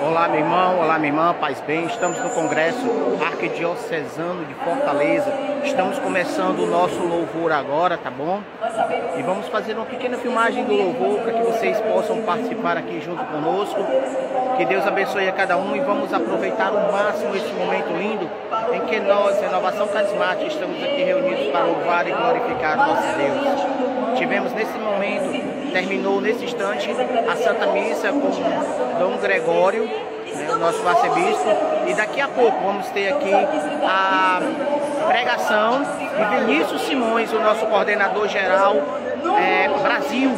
Olá meu irmão, olá minha irmã, paz bem, estamos no Congresso Arquidiocesano de Fortaleza. Estamos começando o nosso louvor agora, tá bom? E vamos fazer uma pequena filmagem do louvor para que vocês possam participar aqui junto conosco. Que Deus abençoe a cada um e vamos aproveitar ao máximo esse momento lindo em que nós, Renovação Carismática, estamos aqui reunidos para louvar e glorificar o nosso Deus. Tivemos nesse momento, terminou nesse instante, a Santa Missa com Dom Gregório, o nosso arcebispo, e daqui a pouco vamos ter aqui a pregação de Vinícius Simões, o nosso coordenador geral Brasil,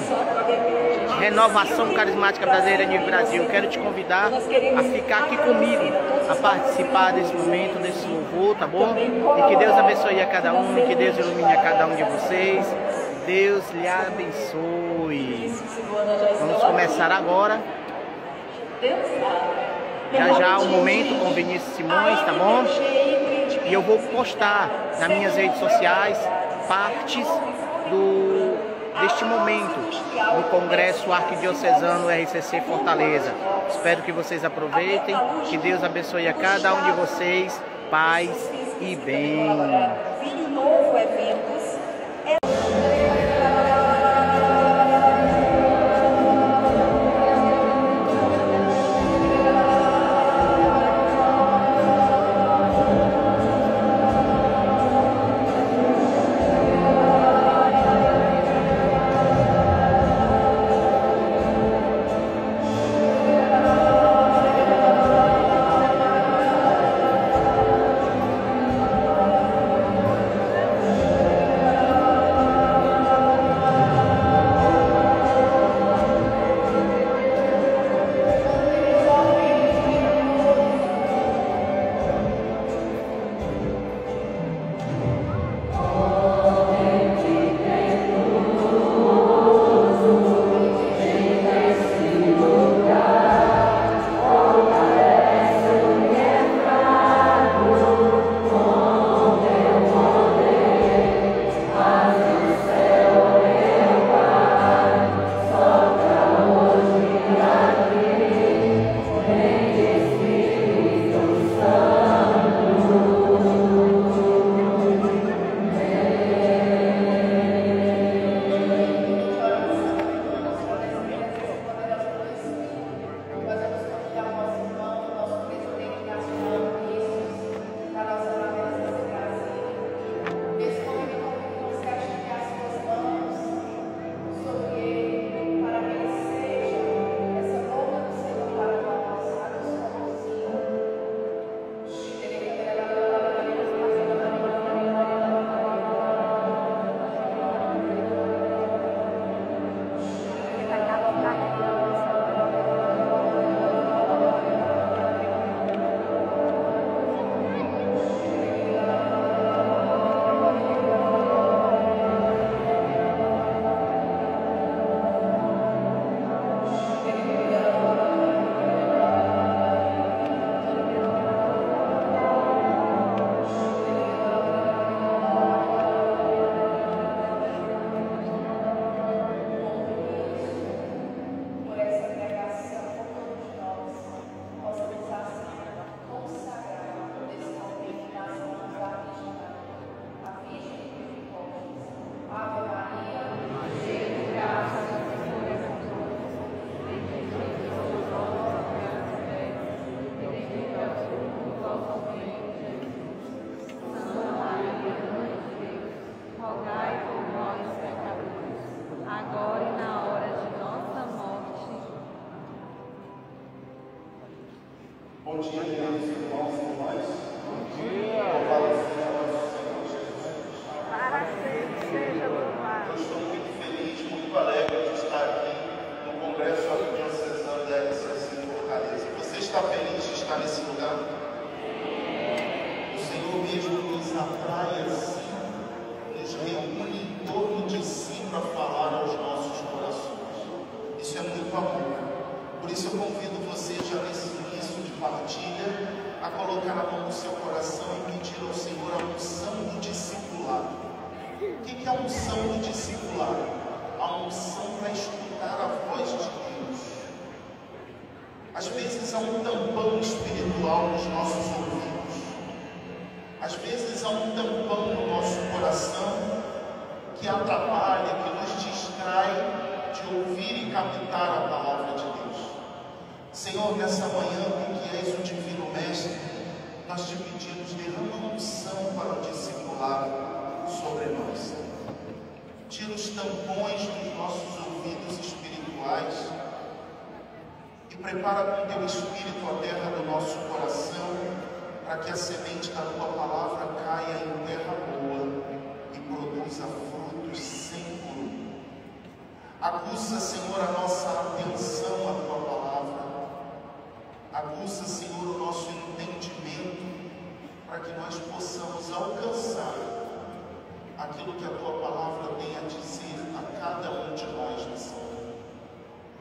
Renovação Carismática Brasileira nível Brasil. Quero te convidar a ficar aqui comigo, a participar desse momento, desse louvor, tá bom? E que Deus abençoe a cada um, e que Deus ilumine a cada um de vocês. Deus lhe abençoe. Vamos começar agora. Já o momento com Vinícius Simões, tá bom? E eu vou postar nas minhas redes sociais partes deste momento do Congresso Arquidiocesano RCC Fortaleza. Espero que vocês aproveitem, que Deus abençoe a cada um de vocês, paz e bem. Vinho Novo Eventos. Bom dia, queridos irmãos e irmãs. Bom dia. Para sempre seja louvado. Eu estou muito feliz, muito alegre de estar aqui no Congresso Arquidiocesano da RCC em Fortaleza. Você está feliz de estar nesse lugar? O Senhor mesmo nos atrai assim, nos reúne em torno de si para falar aos nossos corações. Isso é muito amor. Por isso eu convido você já nesse início de partilha a colocar a mão no seu coração e pedir ao Senhor a unção do discipulado. O que é a unção do discipulado? A unção para escutar a voz de Deus. Às vezes há um tampão espiritual nos nossos ouvidos. Às vezes há um tampão no nosso coração que atrapalha, que nos distrai de ouvir e captar a palavra de Deus. Senhor, nessa manhã, tu que és o Divino Mestre, nós te pedimos, derrama unção para o discipulado sobre nós. Tira os tampões dos nossos ouvidos espirituais e prepara com teu Espírito a terra do nosso coração, para que a semente da tua palavra caia em terra boa e produza frutos sem furo. Aguça, Senhor, a nossa atenção à tua palavra. Aguça, Senhor, o nosso entendimento, para que nós possamos alcançar aquilo que a tua palavra tem a dizer a cada um de nós nessa hora.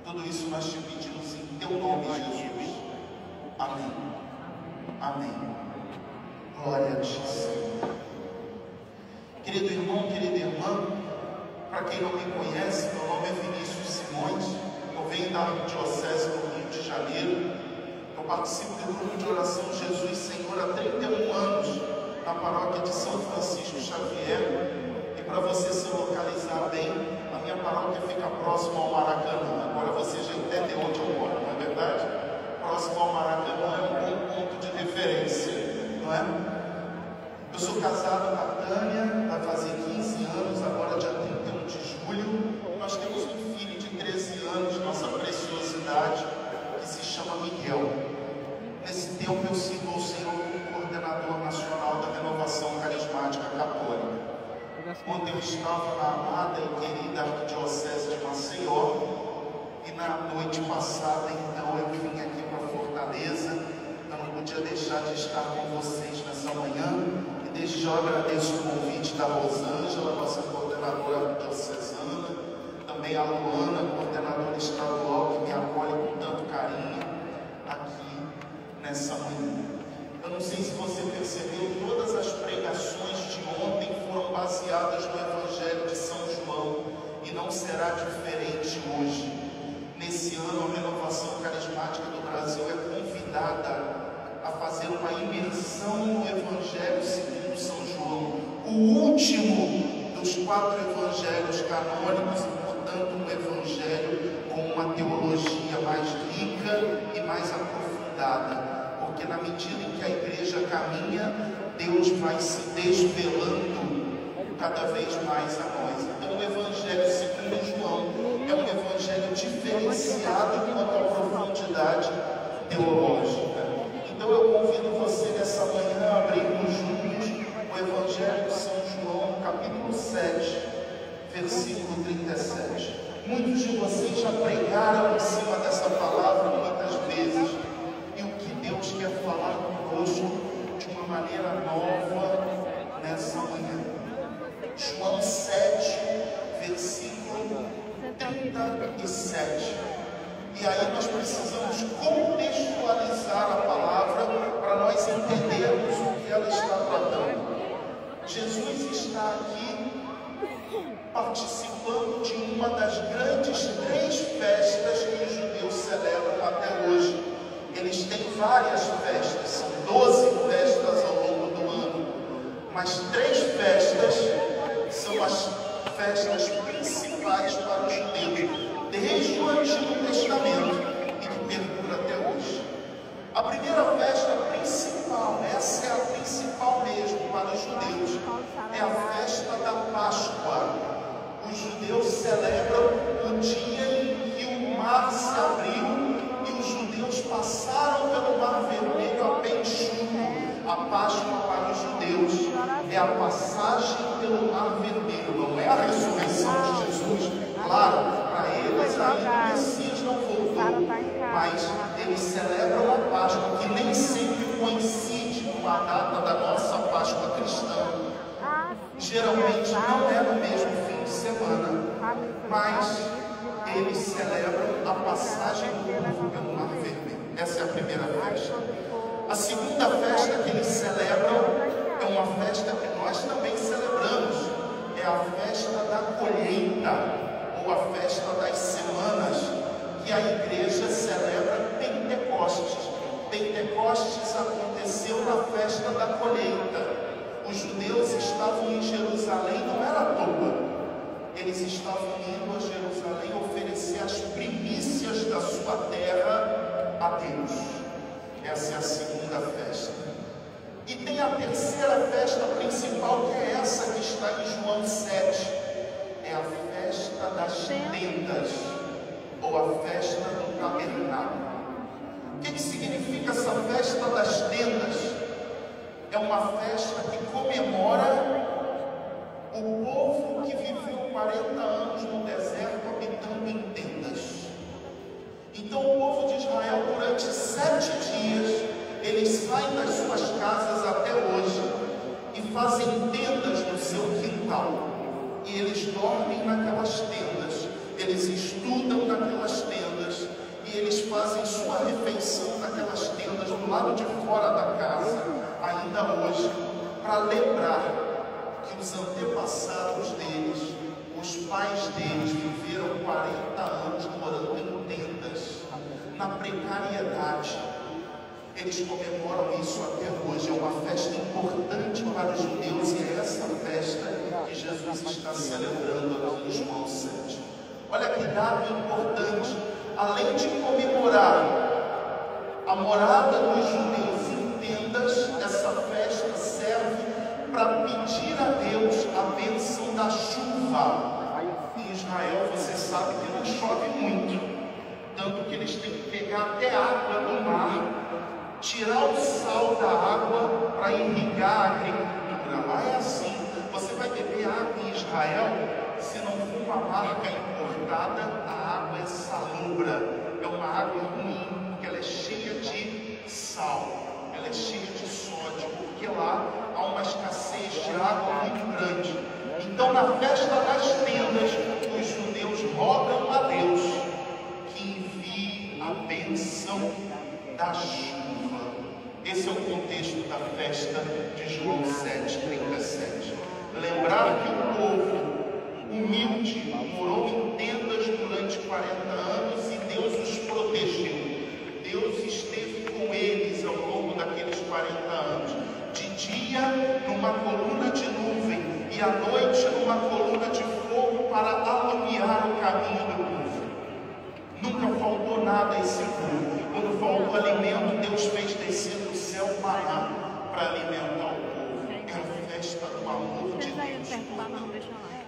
Tudo isso nós te pedimos em teu nome, Jesus. Amém. Amém. Glória a ti, Senhor. Querido irmão, querida irmã, para quem não me conhece, meu nome é Vinícius Simões. Eu venho da Arquidiocese do Rio de Janeiro. Eu participo do grupo de oração Jesus Senhor há 31 anos, na paróquia de São Francisco Xavier. E para você se localizar bem, a minha paróquia fica próxima ao Maracanã. Agora você já entende onde eu moro, não é verdade? Próximo ao Maracanã é um bom ponto de referência, não é? Eu sou casado com a Tânia, vai fazer 15 anos, agora dia 31 de julho. Nós temos um filho de 13 anos, nossa preciosidade, que se chama Miguel. Nesse tempo eu sirvo ao Senhor como coordenador nacional da Renovação Carismática Católica. Quando eu estava na amada e querida Arquidiocese de Maceió, e na noite passada, então, eu vim aqui para Fortaleza. Eu não podia deixar de estar com vocês nessa manhã, e desde já eu agradeço o convite da Rosângela, nossa coordenadora diocesana, também a Luana, coordenadora estadual, que me acolhe com tanto carinho aqui nessa manhã. Eu não sei se você percebeu, todas as pregações de ontem foram baseadas no Evangelho de São João, e não será diferente hoje. Nesse ano, a Renovação Carismática do Brasil é convidada a fazer uma imersão no Evangelho segundo São João, o último dos 4 evangelhos canônicos, e portanto um evangelho com uma teologia mais rica e mais aprofundada. Porque na medida em que a igreja caminha, Deus vai se desvelando cada vez mais a nós. Então o Evangelho segundo João é um evangelho diferenciado quanto à profundidade teológica. Então eu convido você nessa manhã a abrirmos juntos o Evangelho de São João, capítulo 7, versículo 37. Muitos de vocês já pregaram em cima dessa palavra muitas vezes, e o que Deus quer falar conosco de uma maneira nova nessa manhã. João 7, versículo 37. E aí nós precisamos contextualizar a palavra para nós entendermos o que ela está tratando. Jesus está aqui participando de uma das grandes 3 festas que os judeus celebram até hoje. Eles têm várias festas, são 12 festas ao longo do ano, mas 3 festas são as festas principais para os judeus, desde o Antigo Testamento e que perdura até hoje. A primeira festa principal, essa é a principal mesmo para os judeus, é a festa da Páscoa. Os judeus celebram o dia em que o mar se abriu e os judeus passaram pelo Mar Vermelho a pé enxuto. A Páscoa para os judeus é a passagem pelo Mar Vermelho, não é a ressurreição de Jesus. Claro, para eles ainda o Messias não voltou, mas eles celebram a Páscoa, que nem sempre coincide com a data da nossa Páscoa cristã. Geralmente não é no mesmo fim de semana, mas eles celebram a passagem do povo pelo Mar Vermelho. Essa é a primeira festa. A segunda festa que eles celebram é uma festa que nós também celebramos, é a festa da colheita, ou a festa das semanas, que a igreja celebra Pentecostes. Pentecostes aconteceu na festa da colheita. Os judeus estavam em Jerusalém, não era à toa. Eles estavam indo a Jerusalém oferecer as primícias da sua terra a Deus. Essa é a segunda festa. E tem a terceira festa principal, que é essa que está em João 7. É a festa das tendas, ou a festa do tabernáculo. O que significa essa festa das tendas? É uma festa que comemora o povo que viveu 40 anos no deserto habitando em tendas. Então o povo de Israel, durante 7 dias, eles saem das suas casas até hoje e fazem tendas no seu quintal. E eles dormem naquelas tendas, eles estudam naquelas tendas, e eles fazem sua refeição naquelas tendas do lado de fora da casa, ainda hoje, para lembrar que os antepassados deles, os pais deles, viveram 40 anos morando em tendas, na precariedade. Eles comemoram isso até hoje. É uma festa importante para os judeus, e é essa festa que Jesus está celebrando aqui em João 7. Olha que dado importante. Além de comemorar a morada dos judeus em tendas, essa festa serve para pedir a Deus a bênção da chuva. Em Israel, você sabe que não chove muito, tanto que eles têm que pegar até água do mar, tirar o sal da água para irrigar a agricultura. Lá é assim. Você vai beber água em Israel, se não for uma marca importada, a água é salobra. É uma água ruim, porque ela é cheia de sal, ela é cheia de sódio, porque lá há uma escassez de água muito grande. Então, na festa das tendas, os judeus rogam a Deus que envie a bênção da chuva. Esse é o contexto da festa de João 7:37. Lembrar que o povo humilde morou em tendas durante 40 anos e Deus os protegeu. Deus esteve com eles ao longo daqueles 40 anos. De dia, numa coluna de nuvem, e à noite, numa coluna de fogo para alumiar o caminho do povo. Nunca faltou nada a esse povo. Quando faltou alimento, Deus fez descer do céu maná para alimentar o povo. É a festa do amor de Deus.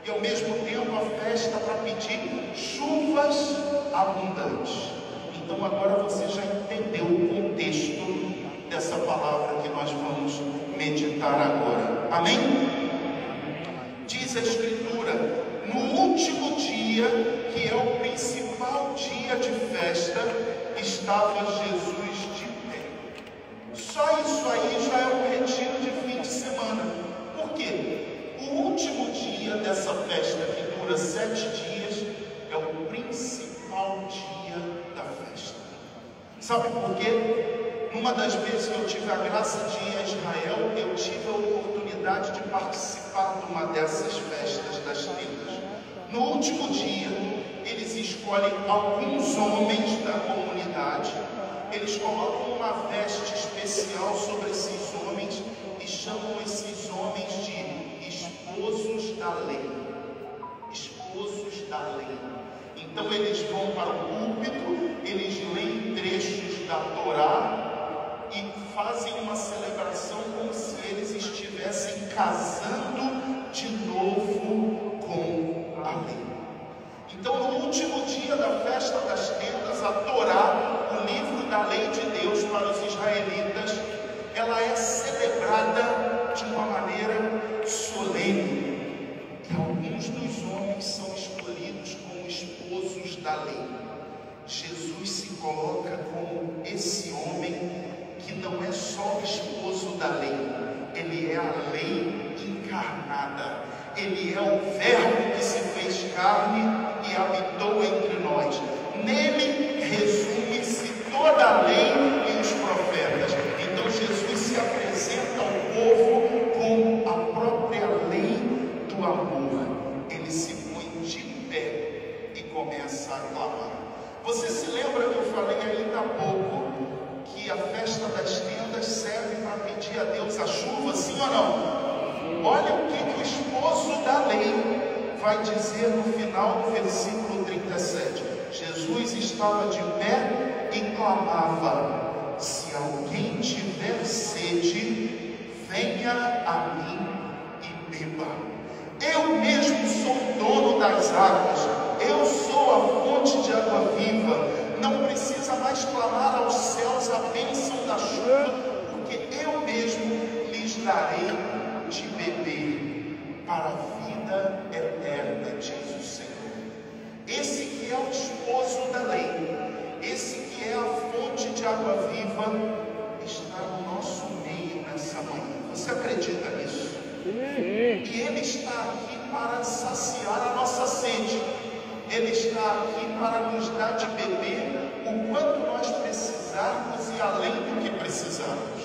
E ao mesmo tempo a festa para pedir chuvas abundantes. Então agora você já entendeu o contexto dessa palavra que nós vamos meditar agora. Amém? Diz a Escritura, no último dia, que é o principal dia de festa, estava Jesus de pé. Só isso aí já é um retiro de fim de semana. Por quê? O último dia dessa festa, que dura 7 dias, é o principal dia da festa. Sabe por quê? Numa das vezes que eu tive a graça de ir a Israel, eu tive a oportunidade de participar de uma dessas festas das tendas. No último dia, eles escolhem alguns homens da comunidade, eles colocam uma veste especial sobre esses homens e chamam esses homens de esposos da lei. Esposos da lei. Então eles vão para o púlpito, eles leem trechos da Torá e fazem uma celebração como se eles estivessem casando de novo com a lei. Então, no último dia da festa das tendas, a Torá, o livro da lei de Deus para os israelitas, ela é celebrada de uma maneira solene. E alguns dos homens são escolhidos como esposos da lei. Jesus se coloca como esse homem que não é só o esposo da lei, ele é a lei encarnada, ele é o verbo que se fez carne e habitou entre nós. Nele resume-se toda a lei e os profetas. Então Jesus se apresenta ao povo com a própria lei do amor. Ele se põe de pé e começa a clamar. Você se lembra que eu falei ainda há pouco a festa das tendas serve para pedir a Deus a chuva, sim ou não? Olha o que o esposo da lei vai dizer no final do versículo 37. Jesus estava de pé e clamava: se alguém tiver sede, venha a mim e beba. Eu mesmo sou o dono das águas, eu sou a fonte de água viva. Não precisa mais clamar aos céus a bênção da chuva, porque eu mesmo lhes darei de beber para a vida eterna, diz o Senhor. Esse que é o esposo da lei, esse que é a fonte de água viva, está no nosso meio nessa manhã. Você acredita nisso? E Ele está aqui para saciar a nossa sede. Ele está aqui para nos dar de beber o quanto nós precisarmos e além do que precisarmos.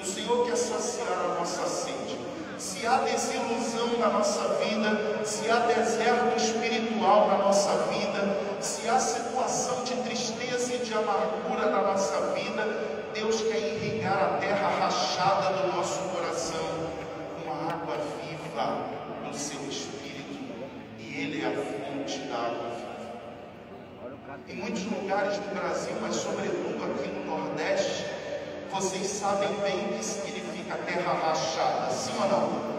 O Senhor quer saciar a nossa sede. Se há desilusão na nossa vida, se há deserto espiritual na nossa vida, se há situação de tristeza e de amargura na nossa vida, Deus quer irrigar a terra rachada do nosso coração com a água viva do seu Espírito. E Ele é a fonte da água viva. Em muitos lugares do Brasil, mas sobretudo aqui no Nordeste, vocês sabem bem o que significa terra rachada, sim ou não?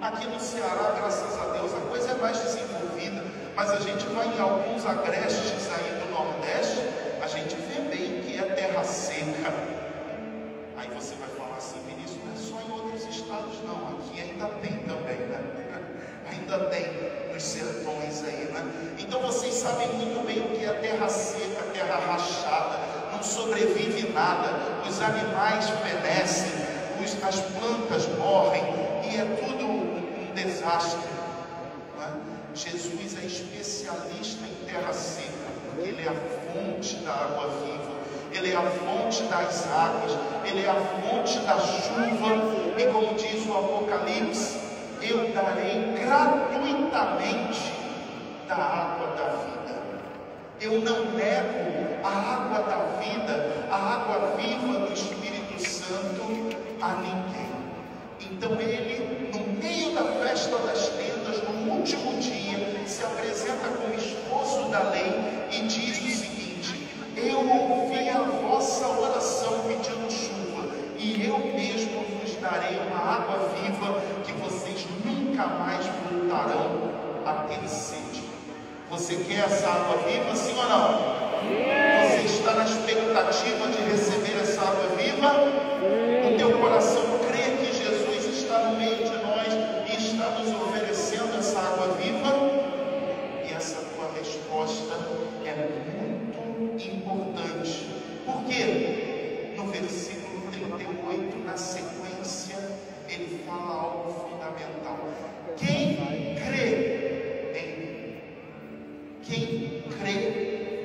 Aqui no Ceará, graças a Deus, a coisa é mais desenvolvida, mas a gente vai em alguns agrestes aí do Nordeste, a gente vê bem que é terra seca. Aí você vai falar assim: Vinícius, não é só em outros estados não, aqui ainda tem também, né? Ainda tem nos sertões aí, né? Então vocês sabem muito bem o que é terra seca, terra rachada. Não sobrevive nada, os animais perecem, as plantas morrem, e é tudo um desastre, né? Jesus é especialista em terra seca, porque Ele é a fonte da água viva, Ele é a fonte das águas, Ele é a fonte da chuva, e como diz o Apocalipse, eu darei gratuitamente da água da vida. Eu não nego a água da vida, a água viva do Espírito Santo a ninguém. Então Ele, no meio da festa das tendas, no último dia, se apresenta como esposo da lei e diz o seguinte: eu ouvi a vossa oração pedindo chuva, e eu mesmo vos darei uma água viva que vocês nunca mais voltarão a ter sede. Você quer essa água viva, sim ou não? Você está na expectativa de receber essa água viva? O teu coração crê que Jesus está no meio de nós e está nos oferecendo essa água viva? E essa tua resposta é muito importante. Por quê? No versículo 38, na sequência, ele fala algo fundamental. Quem crê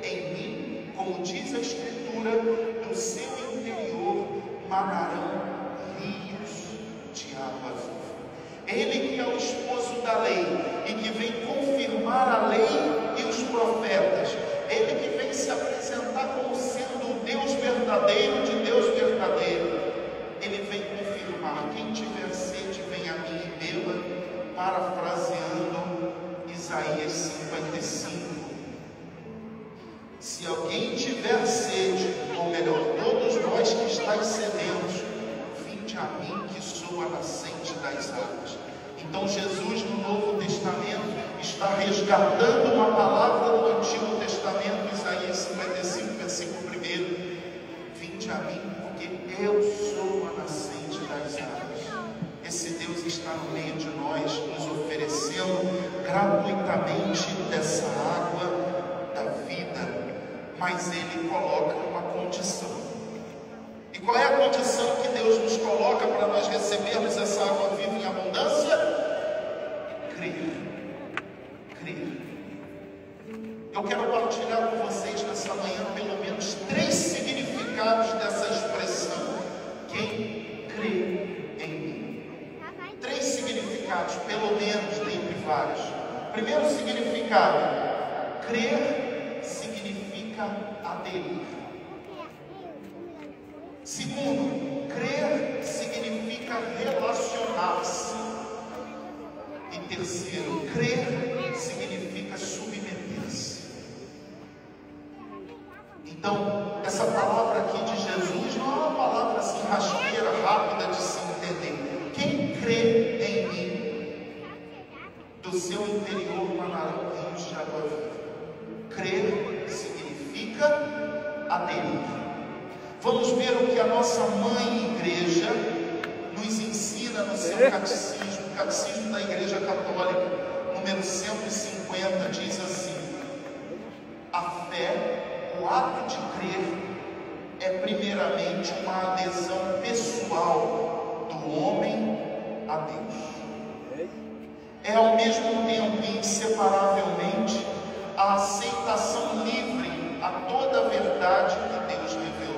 em mim, como diz a Escritura, do seu interior manarão rios de água viva. Ele que é o esposo da lei e que vem confirmar a lei e os profetas, ele que vem se apresentar como sendo o Deus verdadeiro de Deus verdadeiro, ele vem confirmar: quem tiver sede, venha a mim e beba, parafraseando Isaías 55. Se alguém tiver sede, ou melhor, todos vós que estáis sedentos, vinde a mim que sou a nascente das águas. Então Jesus no Novo Testamento está resgatando uma palavra do Antigo Testamento, Isaías 55, versículo 1. Vinde a mim, porque eu sou a nascente das águas. Esse Deus está no meio de nós, nos oferecendo gratuitamente dessa água da vida, mas Ele coloca uma condição. E qual é a condição que Deus nos coloca para nós recebermos essa água viva em abundância? Crer. Eu quero partilhar com vocês nessa manhã pelo menos 3 significados dessa expressão: quem crê em mim. 3 significados, pelo menos, dentre vários. Primeiro significado: crer significa aderir. Segundo, crer significa relacionar-se. E terceiro, crer significa submeter-se. Então, essa palavra aqui de Jesus não é uma palavra assim rasteira, rápida de se entender. Quem crê em mim, do seu interior manarão rios de água viva. Crer significa aderir. Vamos ver o que a nossa mãe igreja nos ensina no seu catecismo, o catecismo da Igreja Católica, número 150, diz assim: a fé, o ato de crer, é primeiramente uma adesão pessoal do homem a Deus. É ao mesmo tempo e inseparavelmente a aceitação livre a toda a verdade que Deus revelou.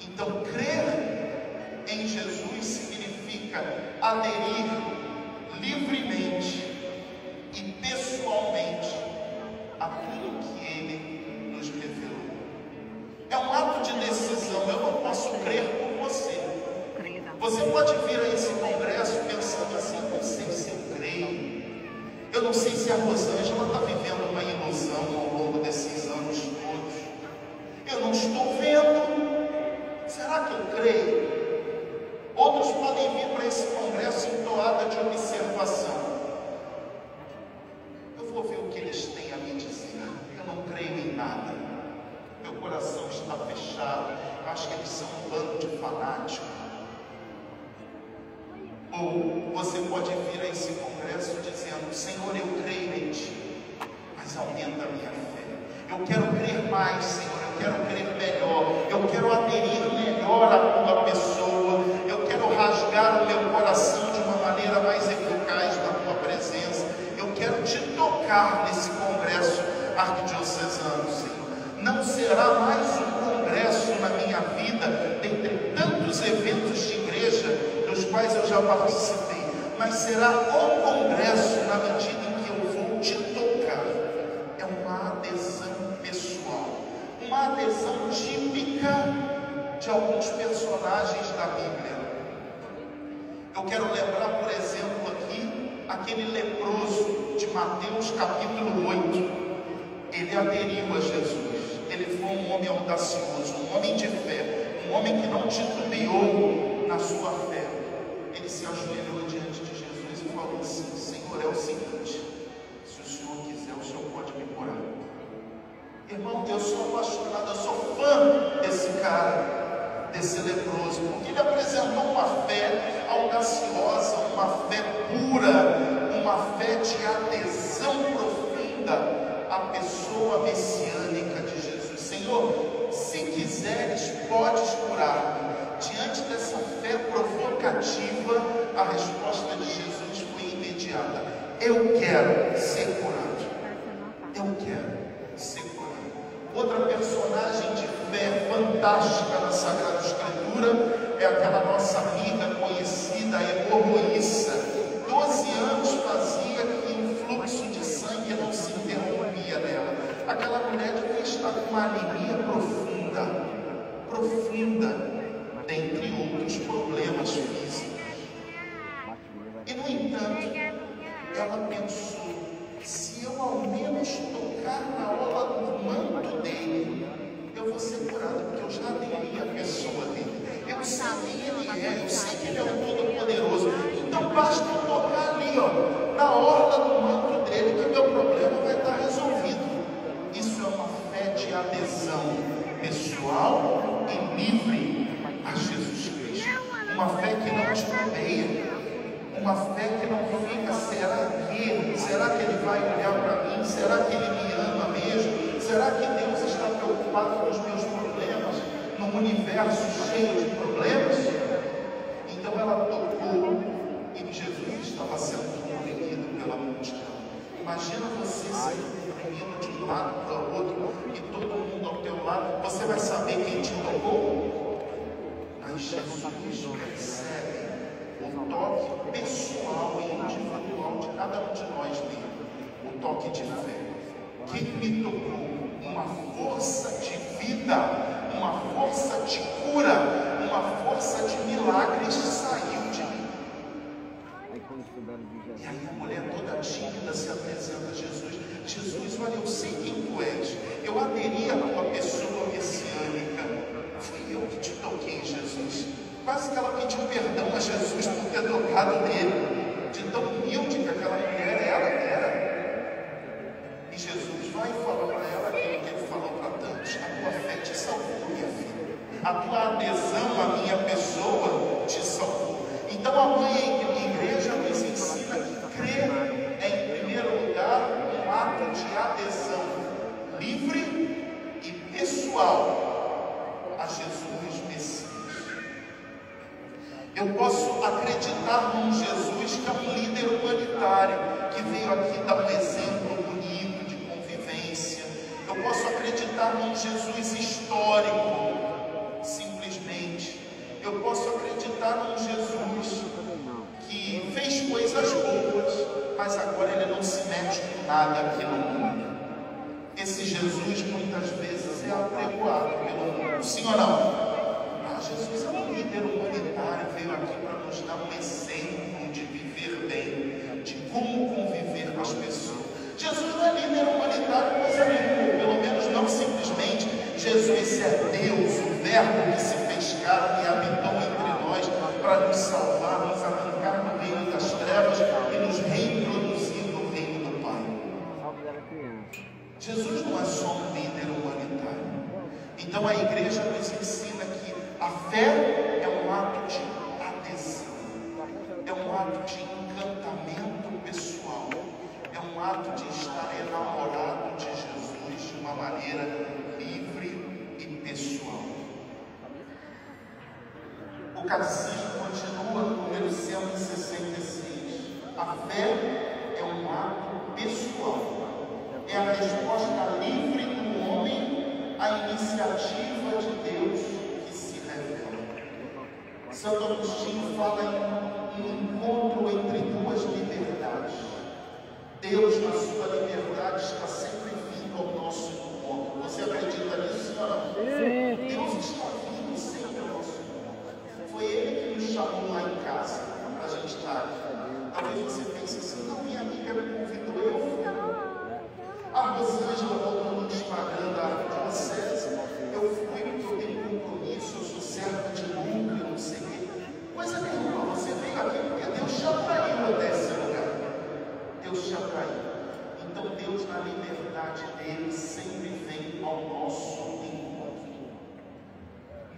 Então, crer em Jesus significa aderir livremente e pessoalmente a tudo que Ele nos revelou. É um ato de decisão. Eu não posso crer por você. Você pode vir a esse congresso pensando assim: não sei se eu creio, eu não sei se a Rosângela está vivendo uma ilusão ao longo desses anos todos, eu não estou vendo. Será que eu creio? Outros podem vir para esse congresso em toada de observação. Eu vou ver o que eles têm a me dizer. Eu não creio em nada. Meu coração está fechado. Eu acho que eles são um bando de fanáticos. Ou você pode vir a esse congresso dizendo: Senhor, eu creio em Ti, mas aumenta a minha fé. Eu quero crer mais, Senhor. Eu quero crer melhor. Eu quero aderir melhor à Tua pessoa. Eu quero rasgar o meu coração de uma maneira mais eficaz na Tua presença. Eu quero Te tocar nesse congresso arquidiocesano, Senhor. Não será mais um congresso na minha vida, dentre tantos eventos de igreja dos quais eu já participei, mas será o congresso na medida em que eu vou Te tocar. É uma adesão pessoal, uma adesão típica de alguns personagens da Bíblia. Eu quero lembrar, por exemplo, aqui, aquele leproso de Mateus capítulo 8. Ele aderiu a Jesus. Ele foi um homem audacioso, um homem de fé, um homem que não titubeou na sua fé. Ele se ajoelhou diante de Jesus e falou assim: Senhor, é o seguinte, se o Senhor quiser, o Senhor pode me curar. Irmão, eu sou apaixonado, eu sou fã desse cara, desse leproso, porque ele apresentou uma fé audaciosa, uma fé pura, uma fé de adesão profunda à pessoa messiânica de Jesus. Senhor, se quiseres, podes curar-me. Diante dessa fé provocativa, a resposta de Jesus foi imediata: eu quero ser curado. Eu quero ser curado. Outra personagem de fé fantástica na Sagrada Escritura é aquela nossa amiga conhecida, a hemorroíça. 12 anos fazia que um fluxo de sangue não se interrompia nela. Aquela mulher devia estar com uma anemia profunda, dentre outros problemas físicos. E no entanto, ela pensou: se eu ao menos tocar na orla do manto dele, eu vou ser curada, porque eu já aderi a pessoa dele. Eu sei quem ele é, eu sei que ele é o Todo-Poderoso. Então basta eu tocar ali, ó, na orla do manto dele, que meu problema vai estar resolvido. Isso é uma fé de adesão pessoal e livre a Jesus Cristo. Uma fé que não titubeia, uma fé que não fica: será que ele vai olhar para mim? Será que ele me ama mesmo? Será que Deus está preocupado com os meus problemas num universo cheio de problemas? Então ela tocou e Jesus estava sendo oprimido pela multidão. Imagina você sendo oprimido de um lado para o outro e todo mundo ao teu lado. Você vai saber quem te tocou? Aí Jesus recebe o toque pessoal e individual de cada um de nós mesmo. O toque de fé. Quem me tocou? Uma força de vida, uma força de cura cura, uma força de milagres saiu de mim. E aí a mulher toda tímida se apresenta a Jesus. Jesus, olha, eu sei quem tu és. Eu aderi a tua pessoa messiânica. Fui eu que te toquei, Jesus. Quase que ela pediu perdão a Jesus por ter tocado nele. De tão humilde que aquela mulher era. E Jesus vai e fala para ela aquilo que ele falou para tantos: a tua fé te salvou, minha filha. A tua adesão à minha pessoa te salvou. Então a mãe igreja nos ensina que crer é, em primeiro lugar, um ato de adesão livre e pessoal a Jesus Messias. Eu posso acreditar num Jesus que é um líder humanitário, que veio aqui dar um exemplo bonito de convivência. Eu posso acreditar num Jesus histórico, simplesmente. Eu posso acreditar num Jesus que fez coisas boas, mas agora ele não se mete com nada aqui no mundo. Esse Jesus muitas vezes é apregoado pelo mundo. Sim ou não? Jesus é um líder humanitário, veio aqui para nos dar um exemplo de viver bem, de como conviver com as pessoas. Jesus não é líder humanitário, coisa nenhuma, pelo menos não simplesmente. Jesus é Deus, o Verbo que se fez carne e habitou entre nós para nos salvar, nos arrancar do reino das trevas e nos reintroduzir no reino do Pai. Jesus não é só um líder humanitário. Então a igreja nos ensina que a fé é um ato de adesão, é um ato de encantamento pessoal, é um ato de estar enamorado de Jesus de uma maneira livre e pessoal. O catecismo continua no número 166. A fé é um ato pessoal, é a resposta livre do homem à iniciativa de Deus. Santo Agostinho fala em um encontro entre duas liberdades. Deus, na sua liberdade, está sempre vindo ao nosso encontro. Você acredita nisso, sim ou não? Sim. Deus está vindo sempre ao nosso encontro. Foi Ele que nos chamou lá em casa, para a gente estar aqui. Talvez você pense assim: não, minha amiga me convidou e eu fui. A Rosângela voltou no Instagram da Arquidiocese. Eu fui porque eu tenho compromisso, eu sou servo de lucro e não sei o quê. Coisa nenhuma, você veio aqui porque Deus te atraiu até esse lugar. Deus te atraiu. Então Deus, na liberdade dele, sempre vem ao nosso encontro.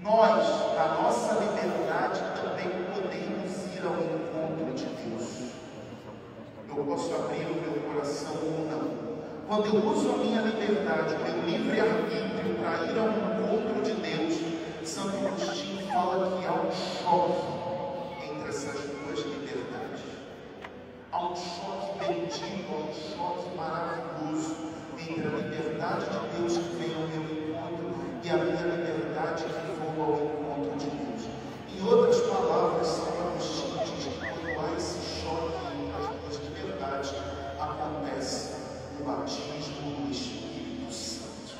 Nós, na nossa liberdade, também podemos ir ao encontro de Deus. Eu posso abrir o meu coração ou não. Quando eu uso a minha liberdade, o meu livre-arbítrio para ir ao encontro de Deus, Santo Agostinho fala que há um choque entre essas duas liberdades. Há um choque bendito, há um choque maravilhoso entre a liberdade de Deus que vem ao meu encontro e a minha liberdade que vou ao encontro de Deus. Em outras palavras, Santo Agostinho diz que quando há esse choque entre as duas liberdades, acontece o batismo do Espírito Santo.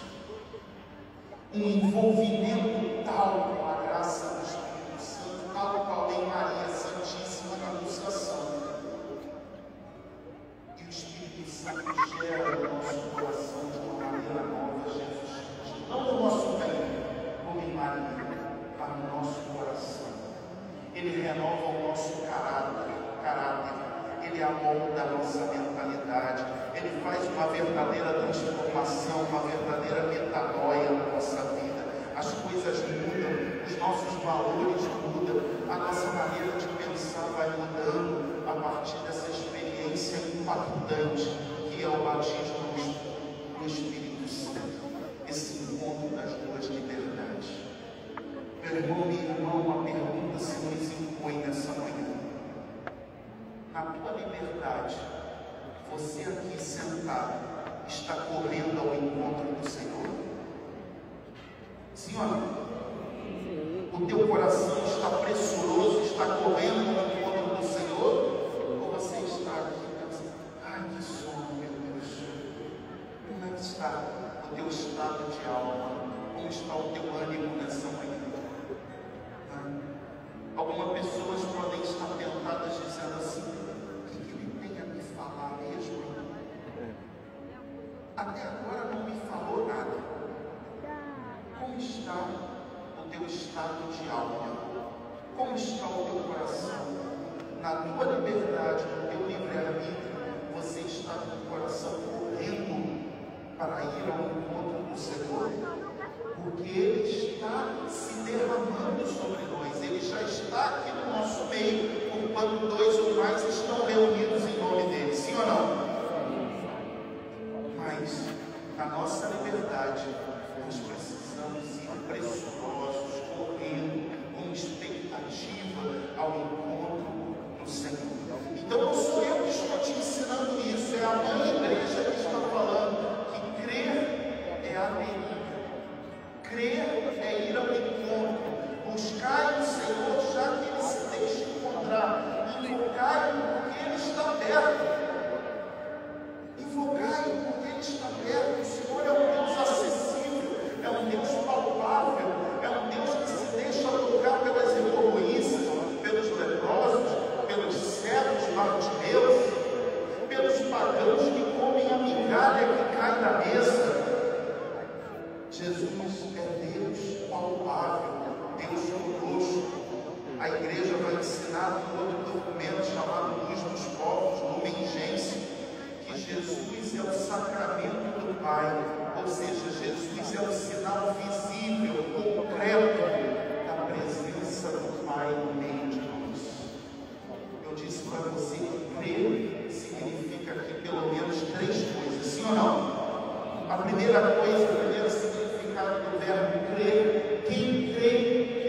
Um envolvimento tal com a graça do Espírito Santo, tal qual em Maria Santíssima na Anunciação. E o Espírito Santo gera no nosso coração de uma maneira nova Jesus Cristo. Não no nosso bem, como em Maria, mas no nosso coração. Ele renova o nosso caráter. Ele amolda a nossa mentalidade, Ele faz uma verdadeira transformação, uma verdadeira metanoia na nossa vida. As coisas mudam, os nossos valores mudam, a nossa maneira de pensar vai mudando a partir dessa experiência impactante que é o batismo do Espírito Santo, esse encontro das duas liberdades. Meu irmão, minha irmã, uma pergunta se nos impõe nessa manhã. Na tua liberdade, você aqui sentado está correndo ao encontro do Senhor? Sim ou não? O teu coração está pressuroso, está correndo ao encontro do Senhor? Ou você está aqui pensando: ai, que sono, meu Deus? Como é que está o teu estado de alma? Como está o teu ânimo nessa manhã? Algumas pessoas podem estar tentadas dizendo assim: o que ele tem a me falar mesmo? Até agora não me falou nada. Como está o teu estado de alma? Como está o teu coração? Na tua liberdade, no teu livre-arbítrio, você está com o coração correndo para ir ao encontro do Senhor? Porque Ele está se derramando sobre nós, Ele já está aqui no nosso meio, quando 2 ou mais estão reunidos em nome dEle, sim ou não? Mas, na nossa liberdade, nós precisamos ir pressurosos, correndo, com expectativa ao encontro do Senhor. Então não sou eu que estou te ensinando isso, é a mãe igreja que está falando que crer é aderir, crer é ir ao encontro, buscar o Senhor já que Ele se deixa encontrar, invocar-o porque Ele está perto. Invocai-o porque Ele está perto. O Senhor é um Deus acessível, é um Deus palpável, é um Deus que se deixa tocar pelas hemorroísas, pelos leprosos, pelos cegos, Bartimeus, pelos pagãos que comem a migalha que cai da mesa. Jesus é Deus palpável, Deus conosco. A igreja vai ensinar um outro documento chamado Luz dos Povos, Lumen Gentium, que Jesus é o sacramento do Pai, ou seja, Jesus é o sinal visível, concreto da presença do Pai no meio de nós. Eu disse para você que crer significa aqui pelo menos 3 coisas, sim ou não? A primeira coisa, o primeiro significado do verbo crer: quem crê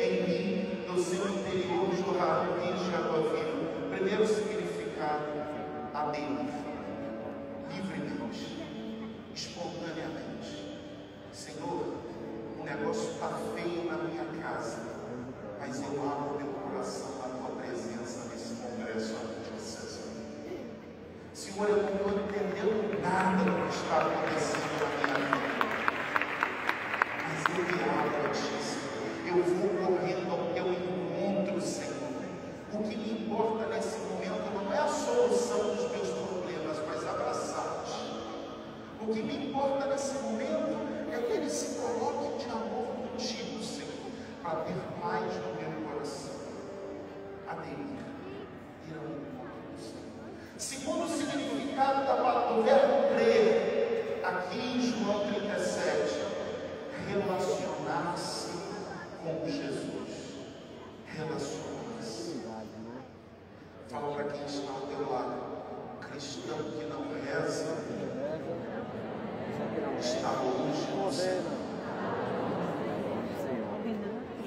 em mim, no seu interior jorrará rios de água viva. Primeiro significado, aderir, livremente, espontaneamente. Senhor, o negócio está feio na minha casa, mas eu abro meu coração na tua presença nesse congresso arquidiocesano. Senhor, eu não estou entendendo nada do que está acontecendo na minha vida, mas eu me abro a ti, Senhor. Eu vou correndo ao teu encontro, Senhor. O que me importa nesse momento não é a solução dos meus problemas, mas abraçar-te. O que me importa nesse momento é que ele se coloque de amor contigo, Senhor, para ter paz no meu coração. Aderir, ir ao encontro do Senhor. Segundo significado do verbo crer, aqui em João 37, relacionar-se com Jesus. Relacionar-se. Fala para quem está ao teu lado: cristão que não reza está longe do Senhor.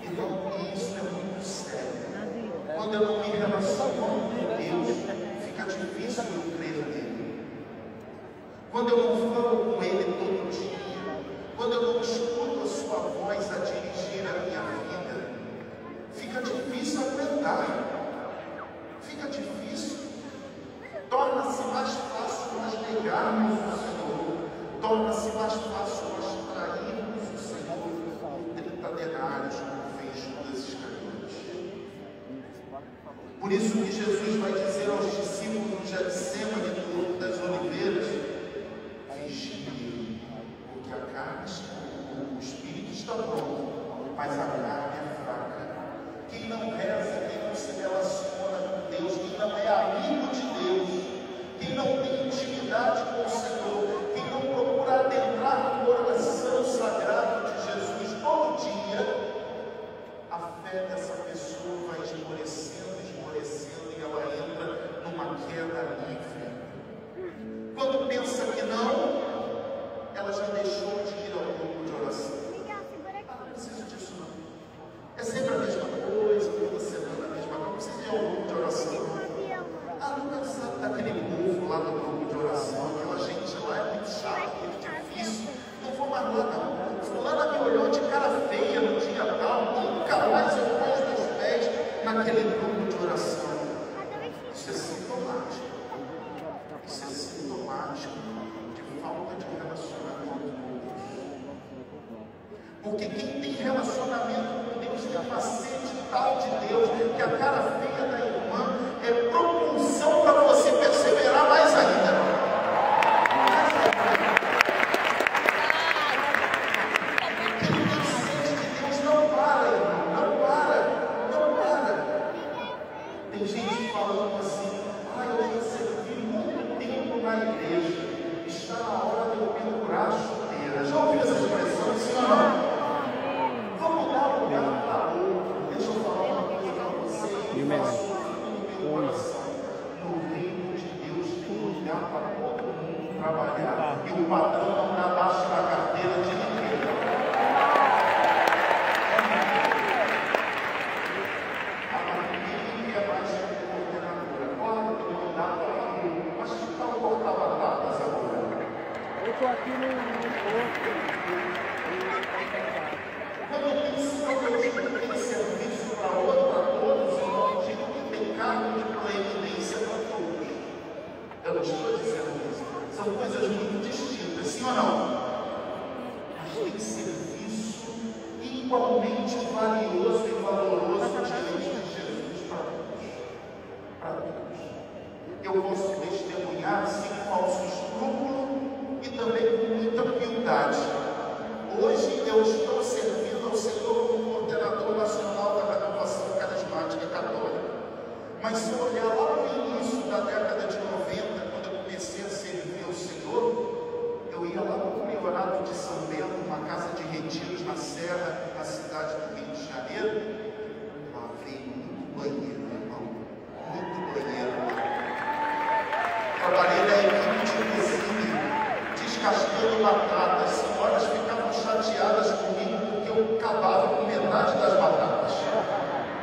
Então isso é muito sério. Quando eu não me relaciono com Deus, fica difícil eu crer nele. Quando eu não falo com Ele todo dia, quando eu não escuto a sua voz a dirigir a minha vida, fica difícil aguentar, fica difícil. Torna-se mais fácil nós negarmos o Senhor, torna-se mais fácil nós trairmos o Senhor por 30 denários, como fez Judas Iscariotes. Por isso que Jesus vai dizer aos discípulos de Getsemane, do Horto das Oliveiras: vigiem, porque a carne está boa, o espírito está pronto, mas a carne é fraca. Quem não reza, quem não se relaciona com Deus, quem não é amigo de Deus, quem não tem intimidade com o Senhor, quem não procura adentrar no coração sagrado de Jesus todo dia, a fé dessa pessoa vai esmorecendo, e ela entra numa queda livre. Quando pensa que não, ela já deixou de ir ao grupo de oração. Ah, não preciso disso não. Deus, que a cara feia da irmã é propulsão para você perseverar mais ainda. Tem gente falando assim, eu já servi muito tempo na igreja, está na hora de eu pendurar a chuteira. Já ouviu essa expressão, sim ou não? Vamos dar um lugar para outro. Deixa eu falar uma coisa para vocês. Faço no meu coração. No reino de Deus tem lugar para todo mundo trabalhar. E o patrão não dá baixo na carteira de ninguém. Estou aqui no posto. Quando eu tenho serviço para todos, eu não digo que tem cargo de proeminência para todos. Eu não estou dizendo isso. São coisas muito distintas, sim ou não? Mas tem serviço igualmente valioso e valoroso diante de Jesus para todos. Eu posso testemunhar sem falso escrúpulo e também com muita humildade. Hoje eu estou servindo ao Senhor como coordenador nacional da Renovação Carismática Católica. Mas se eu olhar lá no início da década de 90, quando eu comecei a servir ao Senhor, eu ia lá no Priorato de São Bento, uma casa de retiros na Serra, na cidade do Rio de Janeiro. Lá veio muito banheiro, irmão. Muito banheiro. Trabalhei na equipe de cozinha, descascando batatas. Senhoras ficavam chateadas comigo porque eu acabava com metade das batatas.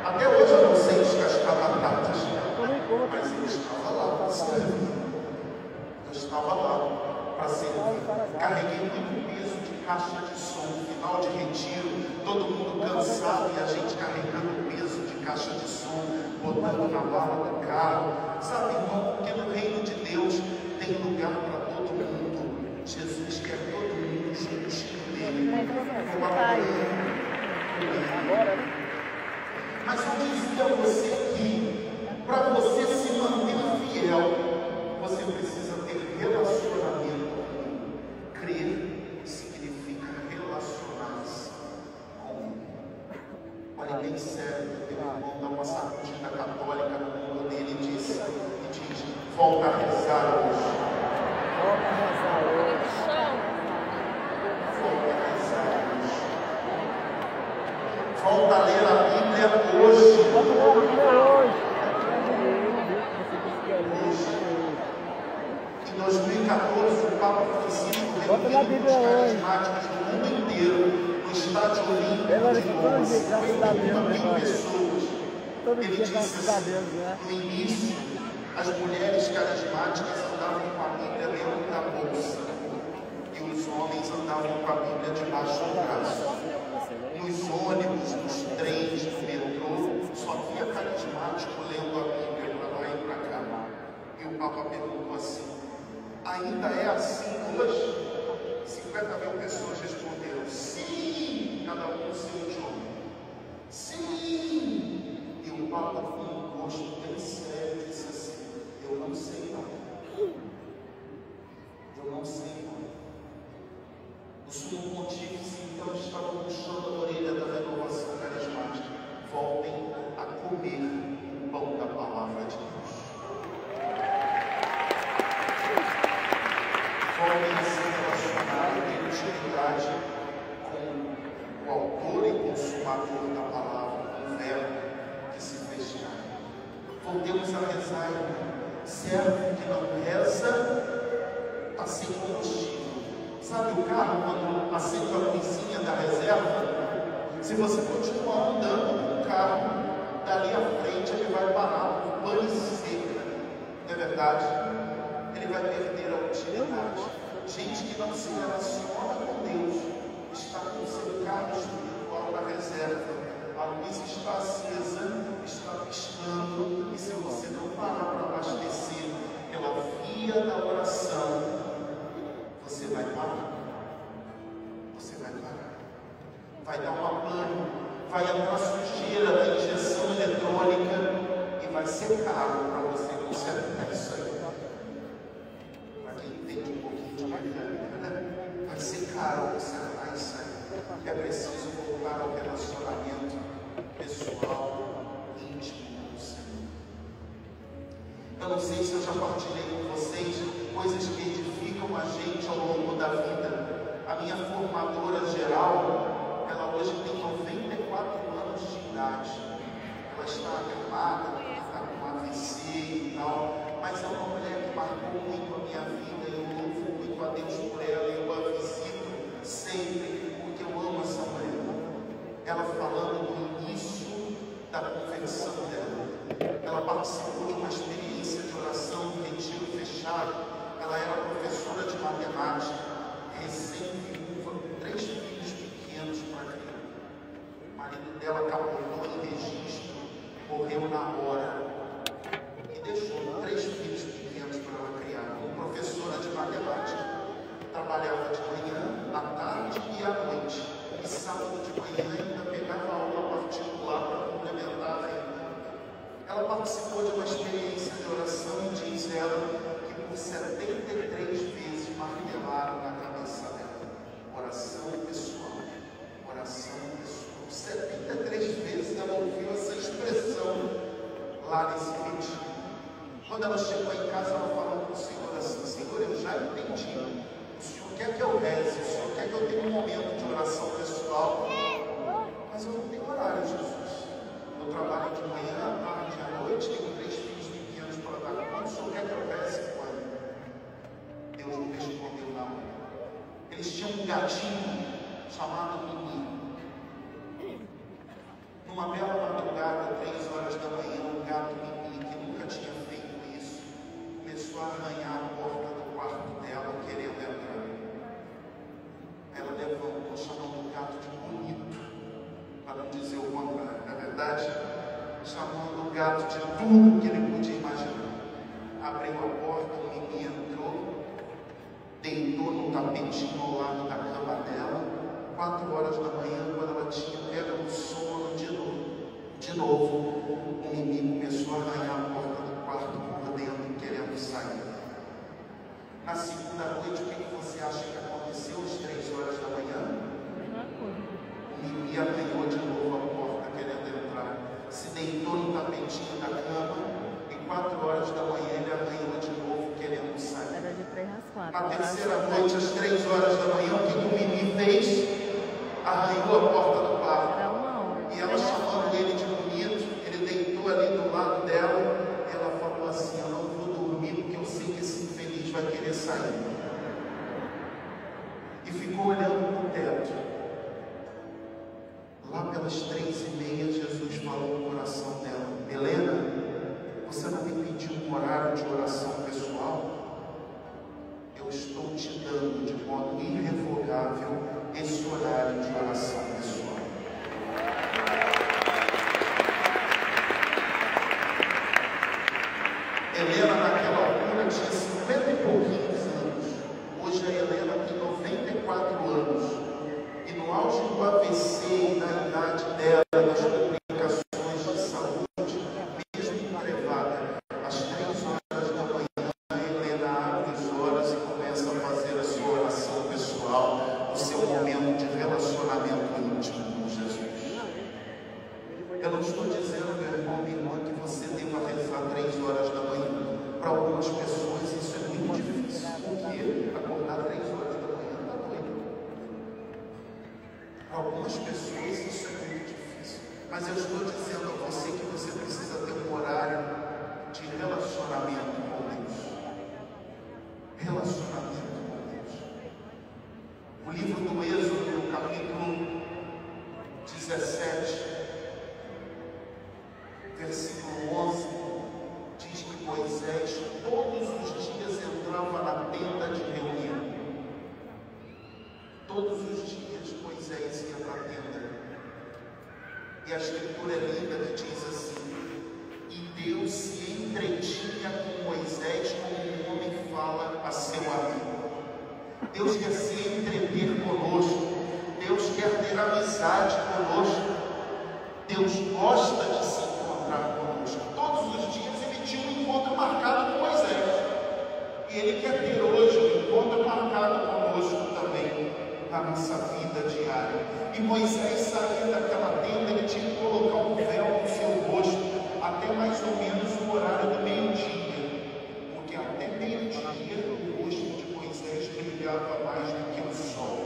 Até hoje eu não sei descascar batatas, mas eu estava lá para servir. Eu estava lá para servir. Carreguei muito peso de caixa de som, final de retiro, todo mundo cansado e a gente carregando peso de caixa de som, botando na mala do carro. Sabe, irmão, porque no reino de Deus tem lugar para todo mundo. Jesus quer todo mundo juntinho dele. Mas eu dizia a você que para você se manter fiel, você precisa ter relacionamento comigo. Crer significa relacionar-se comigo. Olha bem sério, teu irmão dá uma sacudida católica no mundo dele e diz, volta a rezar hoje. Volta a rezar hoje. Volta a rezar hoje. Volta a ler a Bíblia hoje. Volta a ler a Bíblia hoje. Em 2014, o Papa Francisco reuniu os carismáticos do mundo inteiro no Estádio Olímpico de 50.000 pessoas. Ele disse assim, no início, as mulheres carismáticas andavam com a Bíblia dentro da bolsa e os homens andavam com a Bíblia debaixo do braço. Nos ônibus, nos trens, no metrô, só havia carismático lendo a Bíblia para lá e para cá. E o Papa perguntou assim, ainda é assim hoje? 50.000 pessoas responderam, sim, cada um no seu idioma. Sim! E o Papa, com um rosto bem sério, disse assim, eu não sei não. Eu não sei não. O Senhor Pontífice, então, estava puxando a orelha da Renovação Carismática. Voltem a comer o pão da palavra de Deus. Voltem a se relacionar em intimidade com o autor e consumador da palavra, o verbo que se fez carne. Voltemos a rezar, servo que não reza, está sem combustível. Sabe o carro quando acende a luzinha da reserva? Se você continuar andando com o carro, dali à frente ele vai parar com pane seca. Não é verdade? Ele vai perder a utilidade. Gente que não se relaciona com Deus está com o seu carro espiritual na reserva. A luz está acesa, está piscando, e se você não parar para abastecer pela via da oração, você vai parar. Você vai parar. Vai dar uma pane, vai entrar sujeira da injeção eletrônica vai ser caro para você consertar isso aí. Para quem entende um pouquinho de mecânica, né? Vai ser caro consertar isso aí. É preciso voltar ao relacionamento pessoal, íntimo do Senhor. Eu não sei se eu já partilhei com vocês coisas que edificam a gente ao longo da vida. A minha formadora geral, ela hoje tem 94 anos de idade. Ela está acamada, está com AVC e tal, mas é uma mulher que marcou muito a minha vida. Eu louvo muito a Deus por ela, eu a visito sempre, porque eu amo essa mulher. Ela falando do início da conversão dela. Ela participou de uma experiência de oração, de retiro fechado. Ela era professora de matemática, recém-viúva, com 3 filhos pequenos para criar. O marido dela capotou em registro, morreu na hora e deixou 3 filhos pequenos para ela criar. Como professora de matemática, trabalhava de manhã, à tarde e à noite. E sábado de manhã ainda pegava aula particular para complementar a renda. Ela participou de uma experiência de oração e diz ela que por 73 vezes martelaram na cabeça dela. Oração pessoal, oração pessoal. 73 vezes ela ouviu essa expressão lá nesse retiro. Quando ela chegou em casa, ela falou com o Senhor assim: Senhor, eu já entendi. O Senhor quer que eu reze, o Senhor quer que eu tenha um momento de oração pessoal, mas eu não tenho horário, Jesus. Eu trabalho de manhã, à tarde, à noite, tenho 3 filhos pequenos para dar conta. O Senhor quer que eu reze quando? Deus não respondeu na hora. Eles tinham um gatinho chamado Mimi. Numa bela madrugada, 3 horas da manhã, um gato Mimi, que nunca tinha feito isso, começou a arranhar a porta do quarto dela, querendo entrar. Ela levantou, chamando o gato de bonito, para não dizer o contrário. Na verdade, chamando o gato de tudo que ele podia imaginar. Abriu a porta, o Mimi entrou, deitou no tapetinho ao lado da cama dela. 4 horas da manhã, quando ela tinha pego no sono de novo, o Mimi começou a arranhar a porta do quarto por dentro, querendo sair. Na segunda noite, o que você acha que aconteceu às 3 horas da manhã? O Mimi arranhou de novo a porta, querendo entrar. Se deitou no tapetinho da cama e 4 horas da manhã ele arranhou de novo, querendo sair. Era de 3 às 4. Na terceira noite, às 3 horas da manhã, o que o Mimi fez? Arranhou a porta do quarto. Era 1 hora. E ela chamando ele de bonito, ele deitou ali do lado dela. Ela falou assim: eu não vou dormir porque eu sei que esse infeliz vai querer sair. E ficou olhando para o teto. Lá pelas 3h30, Jesus falou no coração dela: Helena, você não me pediu um horário de oração pessoal? Eu estou te dando de modo irrevogável esse horário de oração pessoal. Helena naquela altura tinha 50 e pouquinhos anos. Hoje a Helena tem 94 anos. E no auge do AVC e da idade dela, das complicações de saúde, mesmo privada, às 3 horas da manhã, a Helena abre os olhos e começa a fazer a sua oração pessoal, o seu momento de relacionamento íntimo com Jesus. Eu não estou dizendo, meu irmão, minha irmã, que você deva rezar 3 horas da manhã. Para algumas pessoas isso é muito difícil. Porque acordar 3 horas da manhã está doido. Para algumas pessoas isso é muito difícil. Mas eu estou dizendo a você que você precisa ter um horário de relacionamento com Deus. Relacionamento com Deus. O livro do Êxodo, no capítulo 17, versículo 11, diz que Moisés todos os dias entrava na tenda de reunião. Todos os dias Moisés ia para a tenda. E a escritura é linda que diz assim: e Deus se entretinha com Moisés como um homem fala a seu amigo. Deus quer se entreter conosco. Deus quer ter amizade conosco. Deus gosta de se encontrar conosco. Todos dos dias, ele tinha um encontro marcado com Moisés. E ele quer ter hoje um encontro marcado conosco também, na nossa vida diária. E Moisés saía daquela tenda, ele tinha que colocar um véu no seu rosto, até mais ou menos o horário do meio-dia. Porque até meio-dia, o rosto de Moisés brilhava mais do que o sol.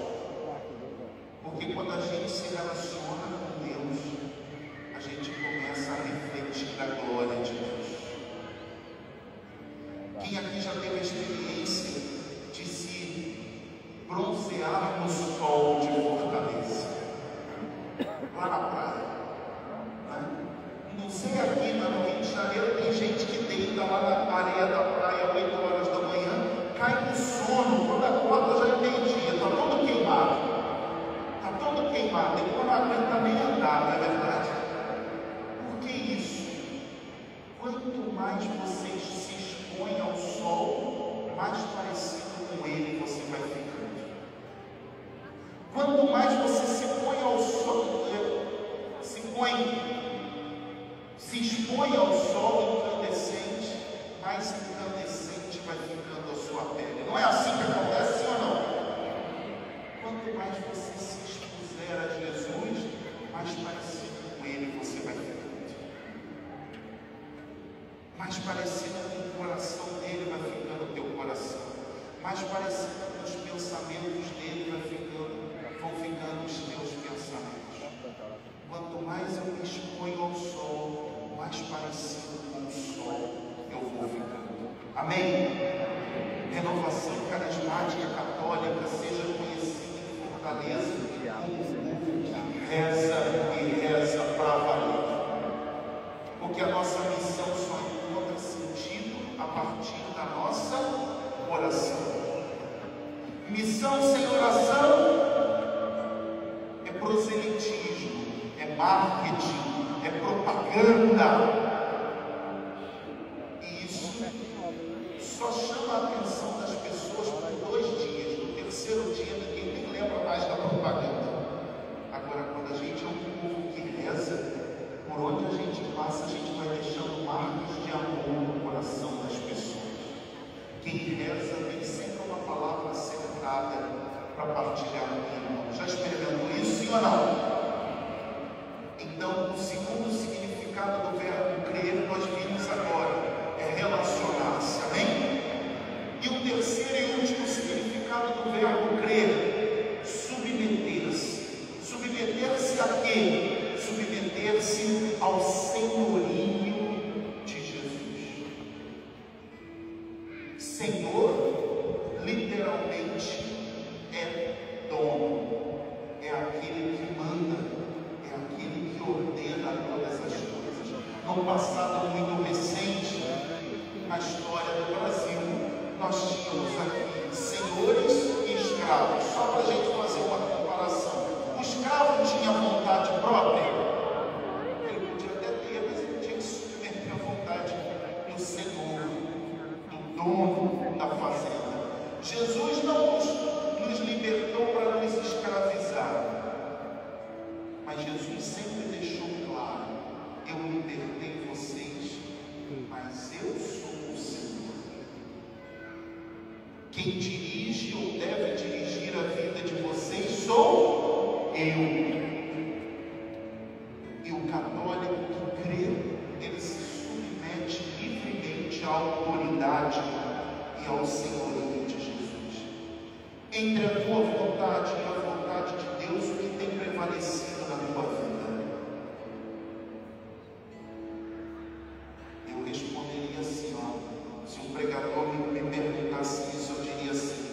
Porque quando a gente se relaciona com Deus, a gente começa a refletir a glória de Deus. Quem aqui já teve a experiência de se bronzear no sol de Fortaleza? Lá na praia. Né? Não sei aqui, mas no Rio de Janeiro tem gente que deita lá na areia da praia 8 horas da manhã, cai no sono, quando acorda já é meio-dia, está todo queimado. Está todo queimado, depois não aguenta nem andar, não é verdade? Por que isso? Quanto mais você se expõe ao sol, mais parecido com ele você vai ficando. Quanto mais você se põe ao sol, se expõe ao sol incandescente, mais incandescente vai ficando a sua pele. Não é assim que acontece, sim ou não? Quanto mais você se expuser a Jesus, mais parecido com ele você vai ficando. Mais parecido com o coração dele vai ficando o teu coração. Mais parecido com os pensamentos dele vão ficando os teus pensamentos. Quanto mais eu me exponho ao sol, mais parecido com o sol eu vou ficando. Amém? Renovação Carismática Católica seja conhecida em Fortaleza como um grupo que reza e reza para valer. Porque a nossa missão só encontra sentido a partir da nossa oração. Missão sem oração é proselitismo, é marketing, é propaganda. E isso só chama a atenção das pessoas por 2 dias. No terceiro dia ninguém nem lembra mais da propaganda. Agora, quando a gente é um povo que reza, por onde a gente passa, a gente vai deixando marcas de amor no coração das pessoas. Quem reza tem sempre uma palavra acertada para partilhar com o irmão. Já experimentou isso, sim ou não? Então, o segundo significado do verbo crer, nós vimos agora, é relacionar-se, amém? E o terceiro e último significado do verbo crer, submeter-se. Submeter-se a quê? Submeter-se ao senhorio de Jesus. Senhor, literalmente, é dono, é aquele que manda, é aquele que ordena todas as coisas. No passado muito recente, na história do Brasil, nós tínhamos aqui senhores e escravos. Só para a gente fazer uma comparação. O escravo tinha vontade própria? Ele podia até ter, mas ele tinha que submeter a vontade do Senhor, do dono da fazenda. Jesus não nos libertou para nos escravizar, mas Jesus sempre deixou claro: eu libertei vocês, mas eu sou o Senhor. Quem dirige ou deve dirigir a vida de vocês sou eu. E o católico que crê, ele se submete livremente à autoridade e ao senhorio de Jesus. Entre a tua vontade e a vontade de Deus, o que tem prevalecido na tua vida? Eu responderia assim, ó, se um pregador me perguntasse isso, eu diria assim: